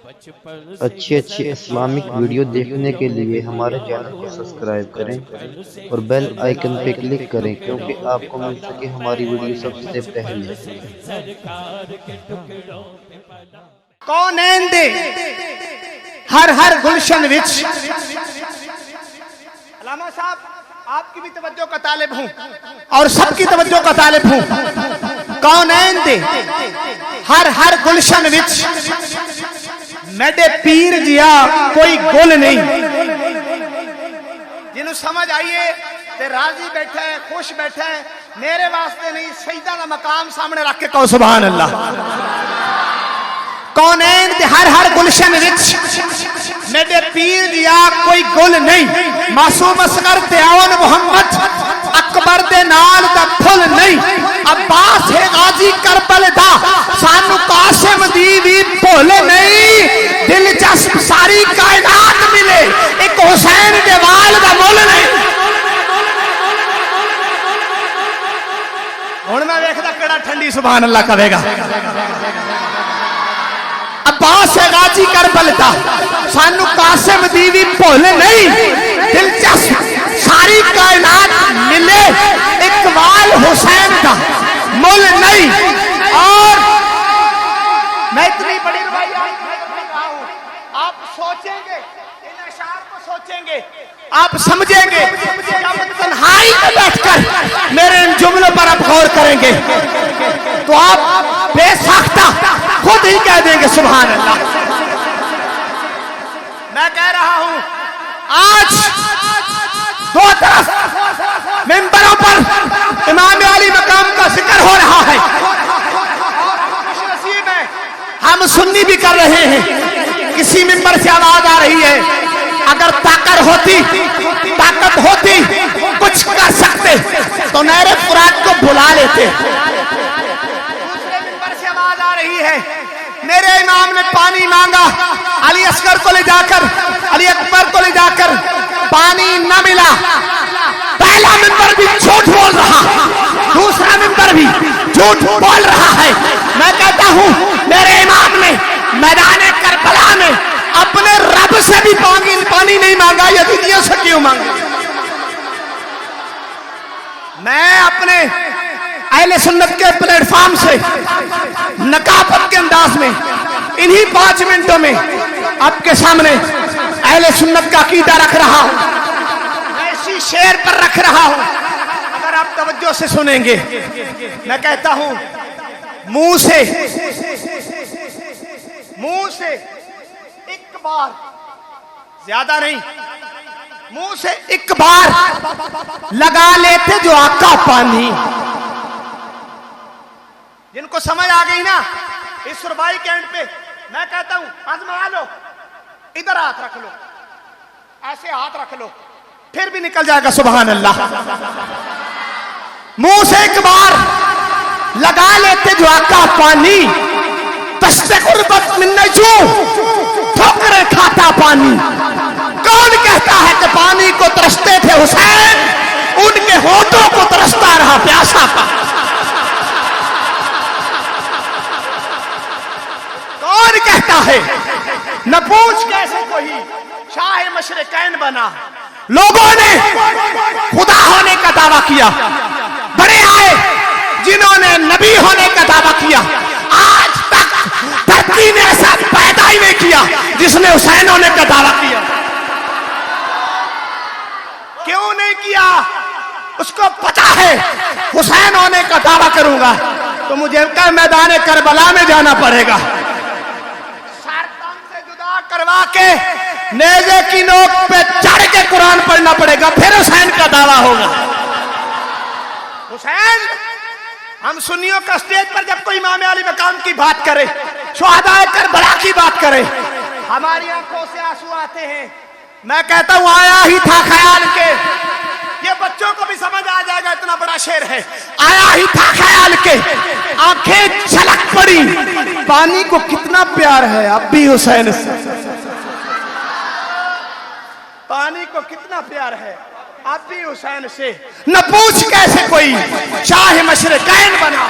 अच्छी अच्छी Islamic video देखने के लिए हमारे चैनल को सब्सक्राइब करें और बेल आइकन पे क्लिक करें, क्योंकि आपको मिल सके हमारी वीडियो सबसे पहले। कौन दे हर हर गुलशन विच। अलामा साहब, आपकी भी तवज्जो का तालिब हूं और सबकी तवज्जो का तालिब हूं। कौन दे हर हर गुलशन विच मेरे पीर जिया कोई गुल नहीं। जिन्हों समझ आइए ते राजी बैठा है, खुश बैठा है, मेरे वास्ते नहीं, सजदा का मकाम सामने रख के कहो सुभान अल्लाह। कौन हर हर गुलशन विच मेरे पीर दिया कोई गुल नहीं। मासूम असगर ते आवन मुहम्मद अकबर दे नाल दा फुल नहीं। अब्बास है गाजी करबल दा सानू कासिम दी भी भुल नहीं। दिलचस्प सारी कायनात मिले, एक हुसैन दे वाल दा मुल नहीं। हुण मैं वेखदा केड़ा ठंडी सुभान अल्लाह कहेगा। अब्बास है गाजी करबल दा सानू कासिम दी भी भुल नहीं। दिलचस्प सारी कायनात मिले, इकबाल हुसैन का मुल नहीं। और मैं इतनी बड़ी आप सोचेंगे, इन अशार को सोचेंगे, आप समझेंगे, जब तन्हाई में बैठकर मेरे इन जुमलों पर आप गौर करेंगे तो आप बेसाख्ता खुद ही कह देंगे सुभान अल्लाह। मैं कह रहा हूं आज दो तरफ मिंबरों पर इमाम अली मकाम का जिक्र हो रहा है। खुशनसीब है हम सुन्नी भी कर रहे हैं। किसी मिंबर से आवाज आ रही है, अगर ताकत होती कुछ कर सकते तो नहरे फुरात को बुला लेते। दूसरे मिंबर से आवाज आ रही है, मेरे इमाम ने पानी मांगा, अली असगर को ले जाकर, अली अकबर को ले जाकर पानी न मिला। पहला मिंबर भी झूठ बोल रहा, दूसरा मिंबर भी झूठ बोल रहा है। मैं कहता हूं मेरे इमाम ने मैदान करबला में अपने रब से भी पानी नहीं मांगा, यजीदियों से क्यों मांगा? मैं अपने अहले सुन्नत के प्लेटफॉर्म से नकाफत के अंदाज में इन्हीं 5 मिनटों में आपके सामने अहले सुन्नत का अकीदा रख रहा हूं, ऐसी शेर पर रख रहा हूं। अगर आप तवज्जो से सुनेंगे, मैं कहता हूं मुंह से एक बार, ज्यादा नहीं, मुंह से एक बार लगा लेते जो आका पानी। जिनको समझ आ गई ना इस सुरबाई के एंड पे, मैं कहता हूं आजमा लो, इधर हाथ रख लो, ऐसे हाथ रख लो, फिर भी निकल जाएगा सुभान अल्लाह। मुंह से एक बार लगा लेते जो आका पानी, तश्ते गुर्बत में नजू ठोकरे खाता पानी। कौन कहता है कि पानी को तरसते थे हुसैन, उनके होठों को तरसता रहा प्यासा का। कौन कहता है? न पूछ कैसे कोई शाह मशरिकैन बना। लोगों ने खुदा होने का दावा किया, बड़े आए जिन्होंने नबी होने का दावा किया। आज तक धरती ने ऐसा पैदा ही नहीं किया जिसने हुसैन होने का दावा किया। क्यों नहीं किया? उसको पता है हुसैन होने का दावा करूंगा तो मुझे मैदान करबला में जाना पड़ेगा, करवा के नेज़े की नोक पे चढ़ के कुरान पढ़ना पड़ेगा, फिर हुसैन का दावा होगा। हुसैन, हम सुन्नियों का स्टेज पर जब कोई इमाम अली मकाम की बात करे, शुहदाए करबला की बात करे, हमारी आंखों से आंसू आते हैं। मैं कहता हूं आया ही था ख्याल के, ये बच्चों को भी समझ आ जाएगा, इतना बड़ा शेर है। आया ही था ख्याल के, आंखें छलक पड़ी, पानी को कितना प्यार है अब भी हुसैन से। पानी को कितना प्यार है अब भी हुसैन से। न पूछ कैसे कोई शाह मशरिकैन बना।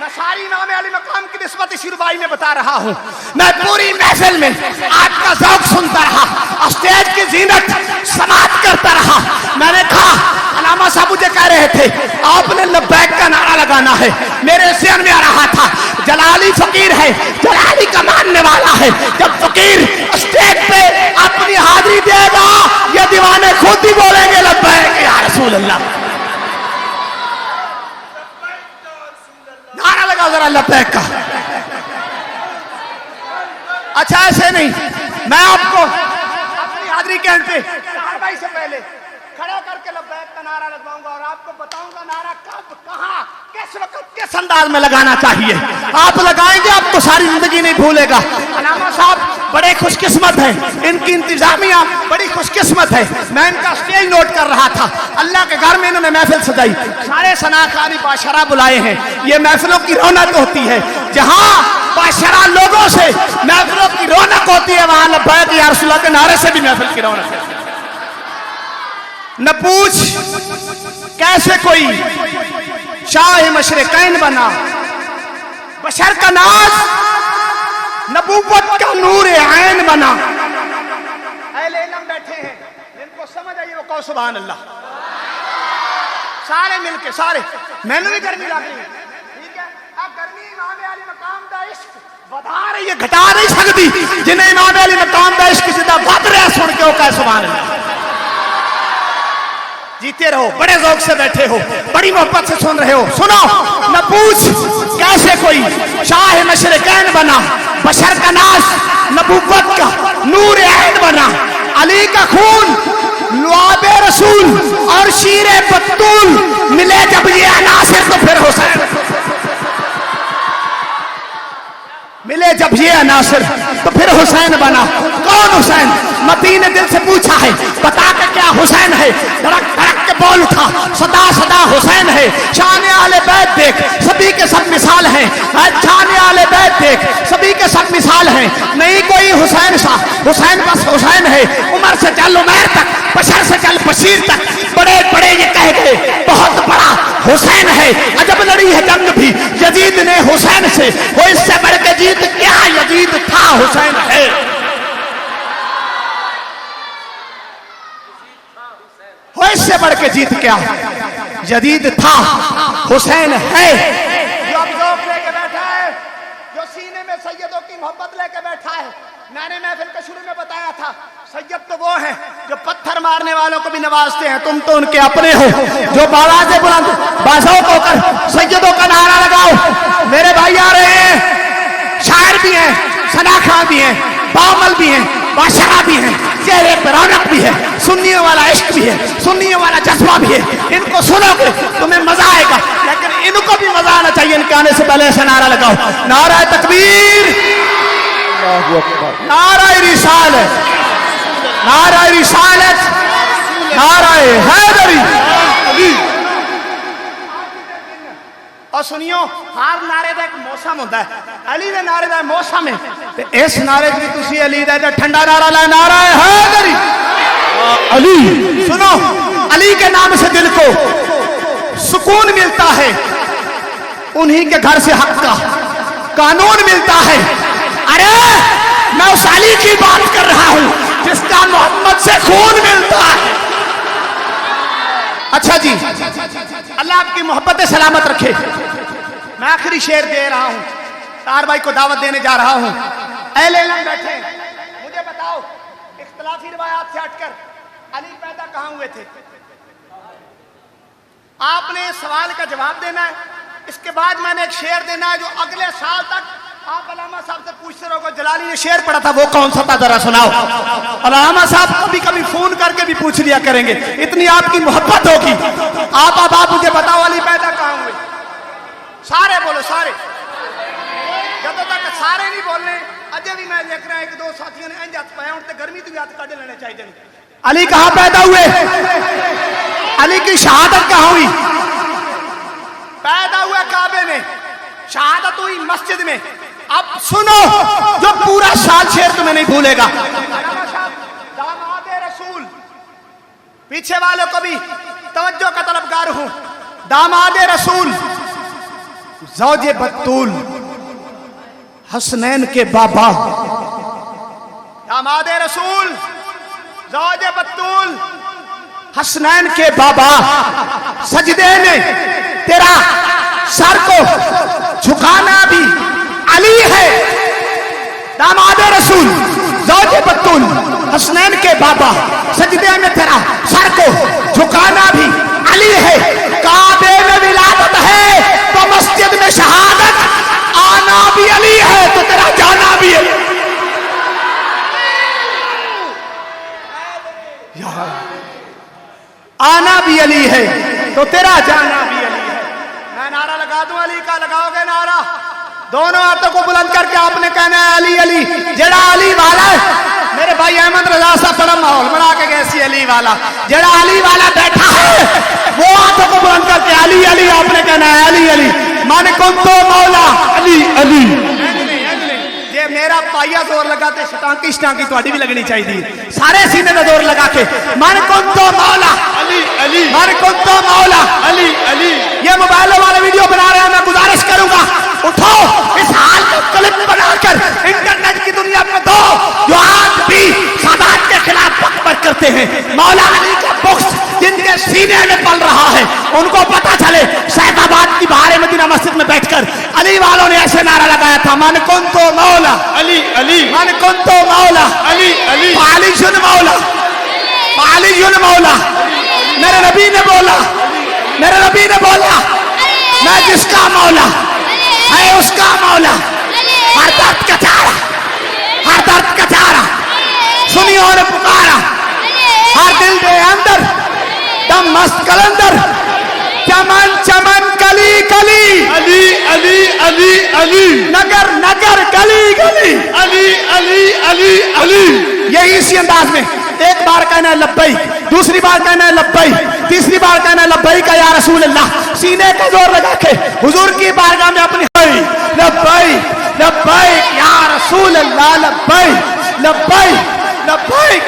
मैं सारी इमाम अली मकाम की निस्बत शुरुआई में बता रहा हूं। मैं पूरी महफिल में आपका ज़ौक़ सुनता रहा, स्टेज की जीनत समाप्त करता रहा। मैंने कहा अलामा साहब मुझे कह रहे थे आपने लब्बैक का नारा लगाना है। मेरे ज़हन में आ रहा था जलाली फकीर है, जलाली का मानने वाला है। जब फकीर स्टेज पे अपनी हाजिरी देगा ये दीवाने खुद ही बोलेंगे लब्बैक या रसूल अल्लाह। नारा लगाओ जरा लब्बैक का। अच्छा ऐसे नहीं, मैं आपको अपनी हाजिरी के अंत पे कार्रवाई से पहले खड़ा करके लब्बैक का नारा लगवाऊंगा और आपको बताऊंगा नारा कब, कहां, किस वक्त, किस अंदाज में लगाना चाहिए। आप लगाएंगे आपको सारी जिंदगी नहीं भूलेगा। अलामा साहब बड़े खुशकिस्मत हैं, इनकी इंतजामिया बड़ी खुशकिस्मत है। मैं इनका स्टेज नोट कर रहा था, अल्लाह के घर में इन्होंने महफिल सजाई, सारे सनाखानी बाशरा बुलाए हैं। ये महफिलों की रौनक होती है, जहां बाशरा लोगों से महफिलों की रौनक होती है वहां लब्बैक या रसूल अल्लाह के नारे से भी महफिल की रौनक है। न पूछ कैसे कोई शाह मशरिकैन बना, बशर का नाज नबूवत का नूर ऐन बना। अहले इल्म बैठे हैं, जिनको समझ आई वो कहो सुभान अल्लाह। सारे मिलके सारे, मैंने भी गर्मी लग रही है, ठीक है। अब गर्मी इमाम अली मकाम दा इश्क वधा रही है, घटा नहीं सकती। जिन्हें इमाम अली मकाम दा इश्क जिदा वध रहा सुन के वो कहे सुभान अल्लाह। जीते रहो, बड़े ज़ौक़ से बैठे हो, बड़ी मोहब्बत से सुन रहे हो। सुनो, न पूछ कैसे कोई शाह मशरिकैन बना, बशर का नाज नबूवत का नूर ऐन बना। अली का खून लुआबे रसूल और शीरे बत्तूल मिले जब ये अनासिर तो फिर हुसैन, मिले जब ये अनासिर तो फिर हुसैन बना। कौन हुसैन? मती ने दिल से पूछा है, बता के क्या हुसैन है? धड़क धड़क के बोल उठा, सदा सदा हुसैन है। शान आले बैत देख, सभी के सब मिसाल हैं। शान आले बैत देख, सभी के सब मिसाल हैं। नहीं कोई हुसैन सा, हुसैन बस हुसैन है। उमर से चल उमैर तक, बशर से चल बशीर तक, बड़े बड़े ये कह गए बहुत बड़ा हुसैन है। अजब लड़ी है जंग भी यजीद ने हुसैन से, वो इससे बढ़ के जीत क्या यजीद था हुसैन है। वो इससे बढ़ के जीत क्या यजीद था हुसैन है। जो अब ज़ौक़ लेके बैठा है, जो सीने में सैयदों की मोहब्बत लेके बैठा है। मैंने महफिल के शुरू में बताया था सैयद तो वो है जो पत्थर मारने वालों को भी नवाजते हैं। तुम तो उनके अपने हो जो बावाज़े बुलंद बाज़ौक़ होकर सैयदों का नारा लगाओ। मेरे भाई आ रहे हैं, शायर भी हैं, सनाखा भी हैं, बामल भी हैं, बाशरा भी हैं, चेहरे पर रौनक भी है, सुन्नियों वाला इश्क भी है, सुन्नियों वाला जज्बा भी है। इनको सुनोगे तुम्हें मजा आएगा, लेकिन इनको भी मजा आना चाहिए। इनके आने से पहले ऐसा नारा लगाओ, नारा तकबीर, नारा रिसालत, नारा रिसालत, नारा हैदरी। और सुनियो, हर नारे का एक मौसम होता है। अली के नारे का मौसम है, तो इस नारे भी तुसी अली का ठंडा नारा ला, नारा हैदरी अली। सुनो, अली के नाम से दिल को सुकून मिलता है, उन्हीं के घर से हक का कानून मिलता है। अरे मैं उस अली की बात कर रहा हूं जिसका मोहम्मद से खून मिलता है। अच्छा जी, अल्लाह आपकी मोहब्बत सलामत रखे। मैं आखिरी शेर दे रहा हूं, तार भाई को दावत देने जा रहा हूं। अहले इल्म बैठे, मुझे बताओ इख्तिलाफी रिवायात से हटकर अली पैदा कहां हुए थे? आपने सवाल का जवाब देना है, इसके बाद मैंने एक शेर देना है जो अगले साल तक आप अलामा साहब से पूछते रहोगे जलाली ने शेर पढ़ा था वो कौन सा था, जरा सुनाओ। अलामा साहब कभी कभी फोन करके भी पूछ लिया करेंगे, इतनी आपकी मोहब्बत होगी। आप मुझे बताओ अली पैदा कहां हुए? सारे बोलो, सारे। जब तक सारे नहीं बोलने, अजय भी मैं देख रहा है कि दो साथियों ने इंज हाथ पाया, उनसे गर्मी तो याद काटे लेने चाहिए। अली कहां पैदा हुए? अली की शहादत कहां हुई? पैदा हुआ काबे में, शहादत हुई मस्जिद में। अब सुनो, जो पूरा साल शेर तुम्हें नहीं भूलेगा। दामादे रसूल, पीछे वालों को भी तवज्जो का तलबगार हूं। दामादे रसूल, ज़ौजे बत्तूल, हसनैन के बाबा, दामादे रसूल ज़ौजे बत्तूल हसनैन के बाबा सजदे में तेरा सर को झुकाना भी अली है। दामादे रसूल ज़ौजे बत्तूल हसनैन के बाबा सजदे में तेरा सर को झुकाना भी अली है। काबे में विलादत है तो मस्जिद में शहादत, आना भी अली है तो तेरा जाना भी अली। आना भी अली है तो तेरा जाना भी अली है। मैं नारा लगा दूं अली का, लगाओगे नारा? दोनों हाथों को बुलंद करके आपने कहना है अली अली। जेड़ा अली वाला है, मेरे भाई अहमद रजा साहब बड़ा माहौल बना के गए सी अली वाला, जेड़ा अली वाला बैठा है वो हाथों को बुलंद करके अली अली आपने कहना है अली अली। मन कौन तो मौला अली अली। जे मेरा पाइया जोर लगाते शटांकी शटांकी थोड़ी भी लगनी चाहिए। सारे सीने में जोर लगा के मन कौन तो मौला अली अली, मन कौन तो मौला अली अली। ये मोबाइल वाले वीडियो बना रहे हैं, मैं गुजारिश करूंगा उठो इस हाल को क्लिप बनाकर इंटरनेट की दुनिया में दो, जो आज भी सादात के खिलाफ बकबर करते हैं। मौला अली का बुक्स जिनके सीने में पल रहा है उनको पता चले। सैदाबाद की बाहर मदीना मस्जिद में बैठकर अली वालों ने ऐसे नारा लगाया था, मन कुन तो मौला अली अली, मन कुन तो मौला अली अली, पाली जुन मौला, पाली जुन मौला। मेरे नबी ने बोला, मेरे नबी ने बोला, मैं जिसका मौला है उसका मौला। हर दर्द का चारा, हर दर्द का चारा सुनियो ने पुकारा। हर दिल के अंदर दम मस्त कलंदर, चमन चमन कली कली, अली अली अली अली, नगर नगर गली गली, अली अली अली अली। यही इसी अंदाज में एक बार कहना है लब्बैक, दूसरी बार कहना है लब्बैक, तीसरी बार कहना है लब्बैक या रसूल अल्लाह। सीने का जोर लगा के हुजूर की बारगाह में अपनी लब्बैक लब्बैक या रसूल अल्लाह, लब्बैक लब्बैक लब्बैक।